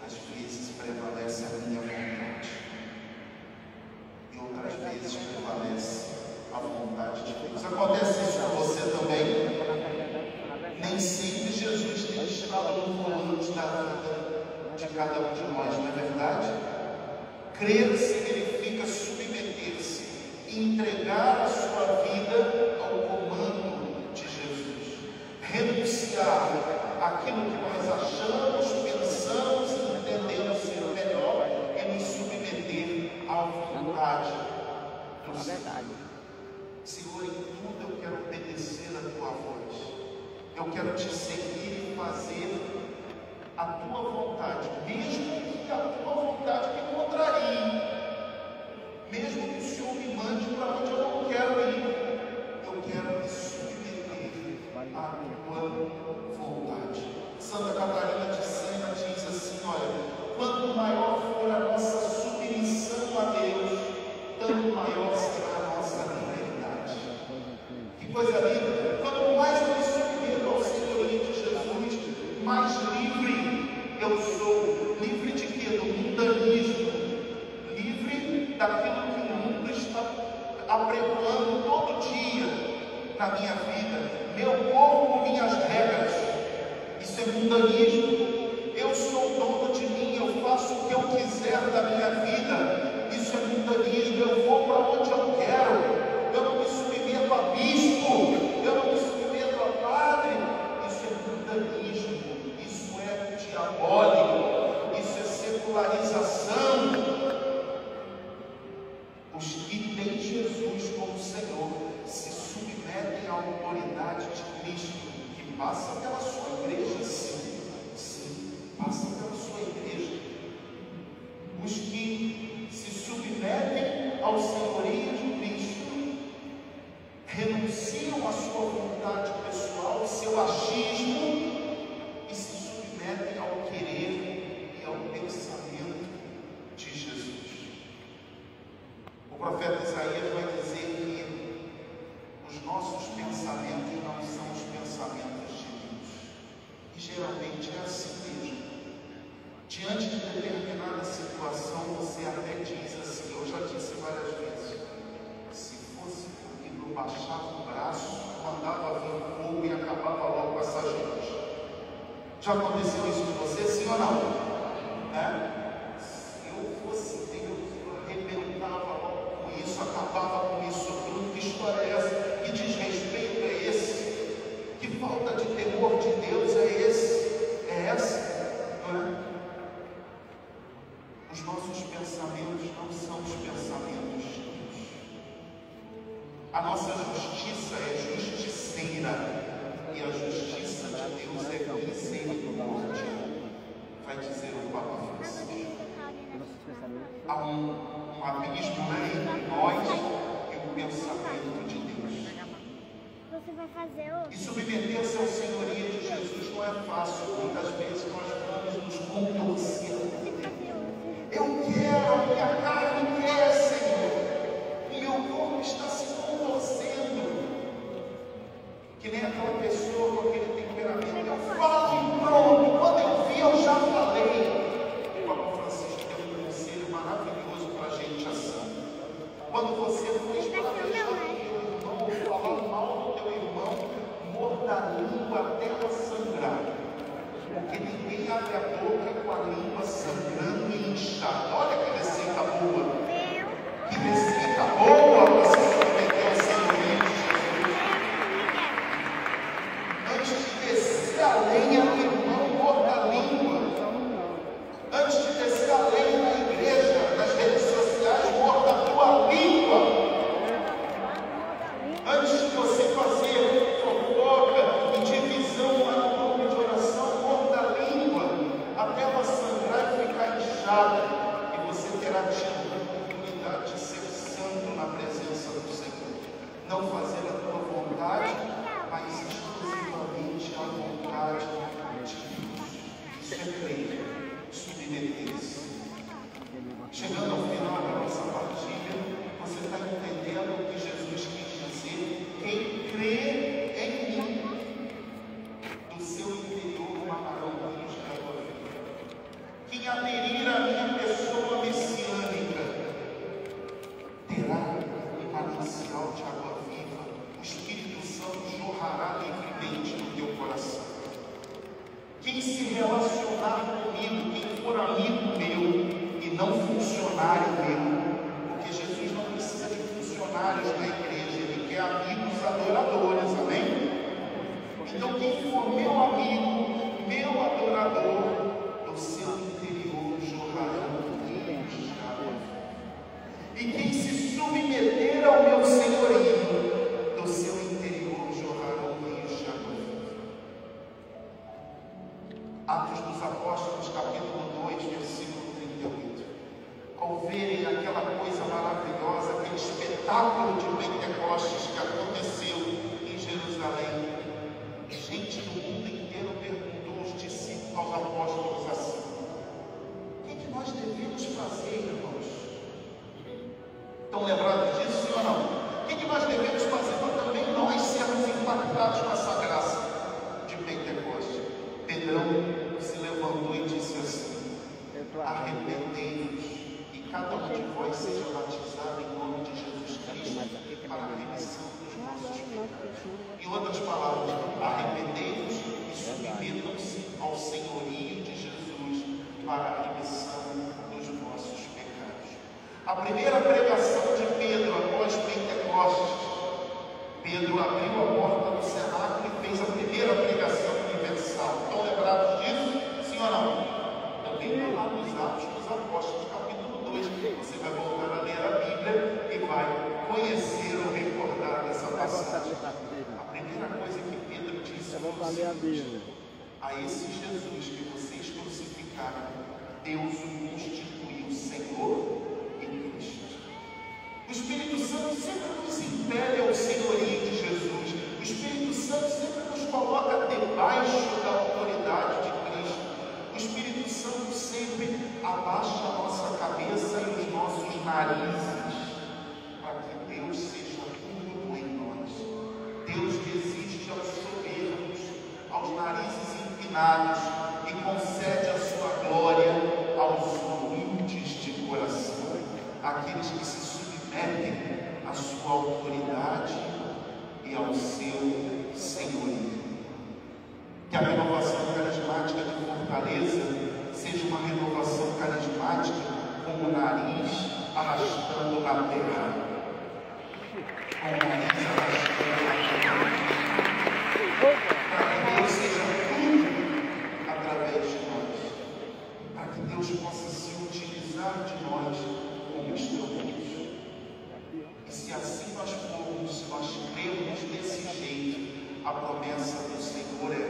às vezes prevalece a minha vontade, e outras vezes prevalece a vontade de Deus. Acontece isso com você também? Nem sempre Jesus tem estado no volante da vida de cada um de nós, não é verdade? Crer significa submeter-se, entregar a sua vida ao comando de Jesus, renunciar àquilo que nós achamos, pensamos e entendemos ser o melhor e nos submeter à vontade do Senhor. Senhor, em tudo eu quero obedecer a tua voz. eu quero te seguir e fazer a tua vontade, mesmo que a tua vontade me contrarie, mesmo que o Senhor me mande para onde eu não quero ir, eu quero me submeter à tua vontade. Santa Catarina de Sena diz assim: olha, quanto maior for a nossa submissão a Deus, tanto maior será a nossa liberdade. Que coisa linda! Quanto mais eu me submeto ao senhorio de Jesus, mais livre eu sou. Livre de quê? Do mundanismo. Livre daquilo que o mundo está apregoando todo dia na minha vida. Meu corpo, minhas regras. Isso é mundanismo. Eu sou dono de mim, eu faço o que eu quiser da minha vida. Isso é mundanismo. Eu vou para onde eu quero. Eu não me submeto a bispo, eu não me submeto a padre. Isso é mundanismo. Isso é diabólico. Isso é secularização. Os que têm Jesus como Senhor se submetem à autoridade de Cristo, que passa pela sua igreja, sim, passa pela sua igreja. Os que se submetem ao senhorio de Cristo renunciam à sua vontade pessoal, ao seu achismo, e se submetem ao querer e ao pensamento de Jesus. O profeta Isaías vai dizer que os nossos pensamentos não são os pensamentos de Deus. E geralmente é assim mesmo. Diante de determinada situação, você até diz assim, eu já disse várias vezes, se fosse comigo, eu baixava o braço, mandava vir fogo e acabava logo com essa gente. Já aconteceu isso com você, sim ou não? Se eu fosse Deus, eu arrebentava logo com isso, acabava com isso tudo. Que história é essa? Que desrespeito é esse? Que falta de temor de Deus é esse? É essa? Não é? Os nossos pensamentos não são os pensamentos de Deus. A nossa justiça é justiceira. E a justiça de Deus é misericórdia. Vai dizer o Papa Francisco. Há um abismo entre nós e o pensamento de Deus. Você vai fazer o... E submeter-se ao senhorio de Jesus não é fácil. Muitas vezes nós vamos nos contorcer. Eu quero, a minha carne quer, Senhor. O meu corpo está se contorcendo. Que nem aquela pessoa com aquele temperamento. Eu falo e pronto. Quando eu vi, eu já falei. O Papa Francisco tem um conselho maravilhoso para a gente assim. Quando você for esplanejar o teu irmão, ou falar mal do teu irmão, morda a língua até ela sangrar. Porque ninguém abre a boca com a língua sangrando e inchada. Olha que receita boa. Que receita boa para se submeter ao senhorio de Jesus. Antes de descer a lenha do irmão, morda a língua. Antes de descer a lenha na igreja, nas redes sociais, morda a tua língua. Antes de você fazer fofoca e divisão no grupo de oração, morda a língua até ela sangrar e ficar inchada. E você terá tido a oportunidade de ser santo na presença do Senhor. Não fazer a tua vontade, mas exclusivamente a vontade de Deus. Isso é crer, submeter-se. Chegando ao final da nossa partilha, você está entendendo o que Jesus quis dizer? Quem crê em mim, do seu interior matarão rios de água viva. Quem aderir à minha pessoa messiânica terá um manancial de água viva. O Espírito Santo jorrará livremente no teu coração. Quem se relacionar comigo, quem for amigo meu e não funcionário meu, porque Jesus não precisa de funcionários na igreja, Ele quer amigos adoradores, amém? Então quem for meu amigo, meu adorador, do seu interior jorrarão rios de água. E quem se submeter ao meu senhorio, do seu interior jorrarão rios de água. encontrados com essa graça de Pentecostes. Pedrão se levantou e disse assim: arrependei-vos e cada um de vós seja batizado em nome de Jesus Cristo para a remissão dos vossos pecados. Em outras palavras, arrependei-vos e submetam-se ao senhorio de Jesus para a remissão dos vossos pecados. A primeira pregação de Pedro após Pentecostes, Pedro abriu a porta do cenáculo e fez a primeira pregação universal. Estão lembrados disso? Sim ou não? Também está lá nos Atos dos Apóstolos, capítulo 2. Você vai voltar a ler a Bíblia e vai conhecer ou recordar dessa passagem. A primeira coisa que Pedro disse a esse Jesus que vocês crucificaram, Deus o constituiu Senhor e Cristo. O Espírito Santo sempre nos impele ao senhorio de Jesus. O Espírito Santo sempre nos coloca debaixo da autoridade de Cristo. O Espírito Santo sempre abaixa a nossa cabeça e os nossos narizes para que Deus seja tudo em nós. Deus resiste aos soberbos, aos narizes empinados e concede a sua glória aos humildes de coração, aqueles que se submetem à sua autoridade e ao seu senhorio. Que a renovação carismática de Fortaleza seja uma renovação carismática com o nariz arrastando a terra. Com o nariz arrastando a terra. Para que Deus seja tudo através de nós. Para que Deus possa se utilizar de nós como instrumentos. E se assim nós formos, se nós cremos desse jeito, a promessa do Senhor é: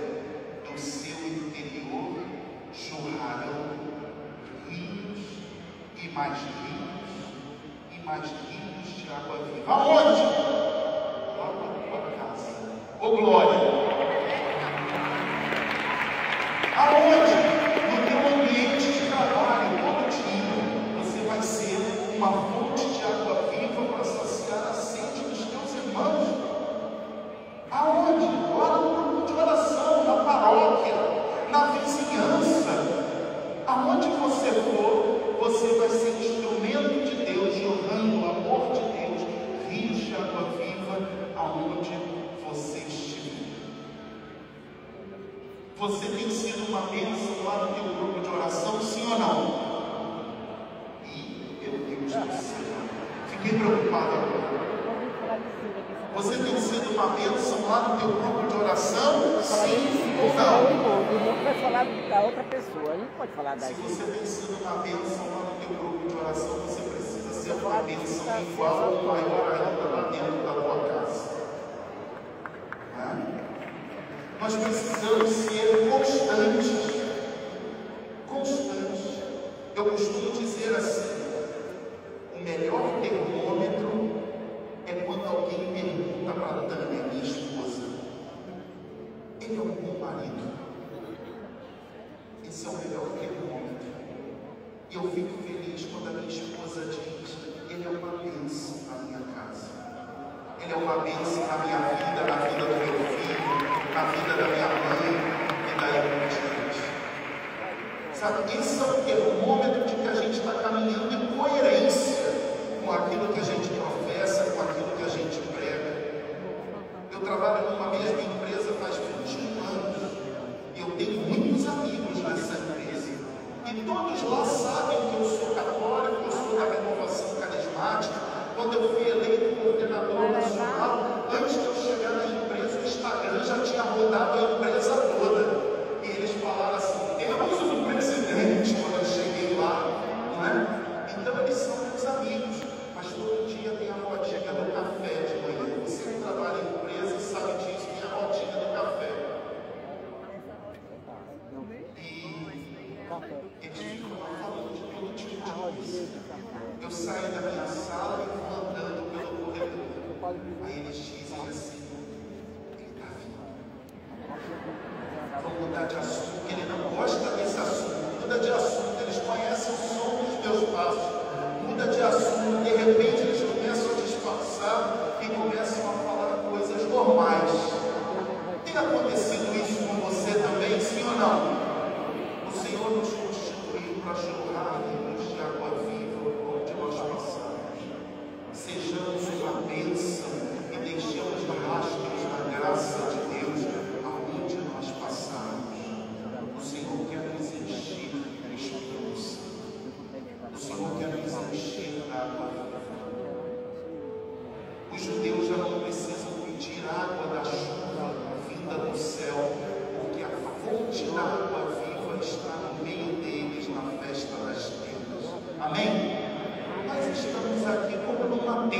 do seu interior jorrarão rios e mais rios de água viva. Aonde? Lá na tua casa. Ô glória! Aonde? No teu ambiente de trabalho, todo dia, você vai ser uma fonte de água viva para saciar a sede dos teus irmãos. Aonde? Lá no grupo de oração, na paróquia, na vizinhança. Aonde você for, você vai ser instrumento de Deus, jorrando o amor de Deus, rios de água viva, aonde você estiver. Você tem sido uma bênção lá no teu grupo de oração, sim ou não? Meu Deus do céu, fiquei preocupado agora. Você tem sido uma bênção lá no teu grupo de oração? Sim ou não? O irmão vai falar da outra pessoa, ele não pode falar da gente. Se você tem sido uma bênção lá no teu grupo de oração, você precisa ser uma bênção igual ou maior ainda lá dentro da tua casa. Nós precisamos ser constantes. Constantes. Eu costumo dizer assim: o melhor termômetro é quando alguém pergunta para a Tânia, minha esposa: ele é um bom marido? Esse é o melhor termômetro. E eu fico feliz quando a minha esposa diz: ele é uma bênção na minha casa, ele é uma bênção na minha vida, na vida do meu filho, na vida da minha mãe e daí por diante. Sabe, esse é o termômetro de que a gente está caminhando em coerência com aquilo que a gente professa, com aquilo que a gente prega. Eu trabalho numa mesma empresa faz 21 anos e eu tenho muitos amigos nessa empresa. E todos lá sabem que eu sou católico, eu sou da renovação carismática. Quando eu fui eleito coordenador nacional, antes de eu chegar na empresa, o Instagram já tinha rodado a empresa toda. E eles falaram assim: temos um presidente, quando eu cheguei lá, não é? Então eles são meus amigos. Mas todo dia tem a rodinha do café de manhã. Você que trabalha em empresa sabe disso, tem a rodinha do café. E eles ficam falando de todo tipo de coisa. Eu saio da minha sala e vou andando pelo corredor. Aí eles dizem assim: ele está vindo. Vamos mudar de assunto, porque ele não gosta desse assunto. Muda de assunto, eles conhecem o som dos meus passos. Muda de assunto, de repente eles começam a disfarçar e começam a falar coisas normais.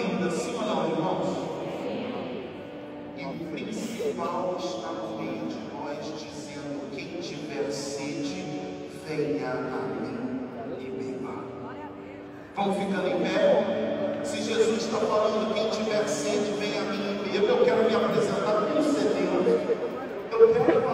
linda, sim ou não, irmãos? E o principal está no meio de nós, dizendo: quem tiver sede, venha a mim e beba. Vamos ficando em pé. Se Jesus está falando: quem tiver sede, venha a mim e beba, eu quero me apresentar como cedendo. Eu quero